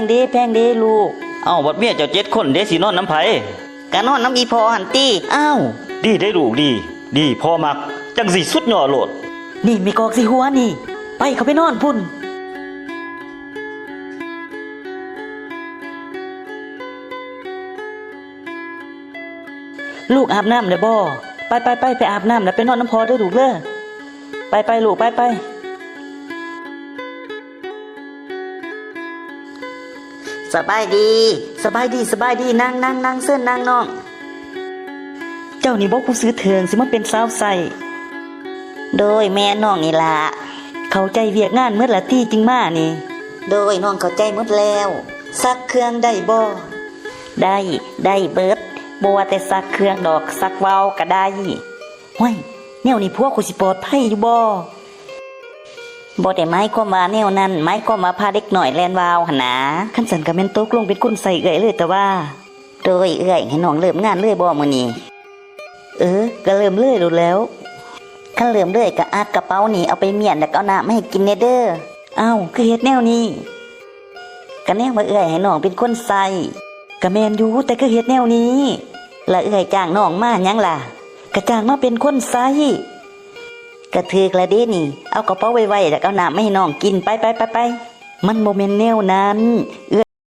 งเด้แพงเด้ลูกเอ้าบัดเมียเจ้า7 คนเด้สินอนน้ำไผกะนอนน้ำอีพอหันตี้อ้าวดีได้ลูกดีดีพ่อมักจังสิสุดยอดโลดนี่มีกอกสิหัวนี่ไปเขาไปนอนพุ่นลูกอาบน้ำเลยบ่ไปอาบน้ำแล้วไปนอนน้ำพอเด้อลูกเด้อไปลูกไปสบายดีนั่งเส้นนั่งน้องเจ้านี่บ่ผู้ซื้อเถิงสิมาเป็นสาวใส่โดยแม่น้องนี่ล่ะเข้าใจเวียกงานเมื่อละที่จริงมานี่โดยน้องเข้าใจหมดแล้วซักเครื่องได้บ่ได้เบิดบ่ว่าแต่ซักเครื่องดอกซักเว้าก็ได้ห้วยแนวนี้พวกกูสิปลอดภัยอยู่บ่ได้หมายความว่าแนวนั้นหมายความว่าพาเด็กหน่อยแล่นวาวหั่นนะคันสันก็แม่นตกลงเป็นคนใส่เอื้อยเลยแต่ว่าโดยเอื้อยให้น้องเริ่มงานเลยบ่มื้อนี้ก็เริ่มเลยรู้แล้วคันเริ่มเลยก็อัดกระเป๋านี่เอาไปเมียนแล้วก็เอาน้ำมาให้กินเด้ออ้าวคือเฮ็ดแนวนี้ก็แนวว่าเอื้อยให้น้องเป็นคนใส่ก็แม่นอยู่แต่คือเฮ็ดแนวนี้แล้วเอื้อยจ้างน้องมาหยังล่ะก็จ้างมาเป็นคนใส่ก็ถูกแล้วเด้นี่เอากระเป๋าไว้ๆแล้วก็เอาน้ำมาให้น้องกินไปมันบ่แม่นแนวนั้น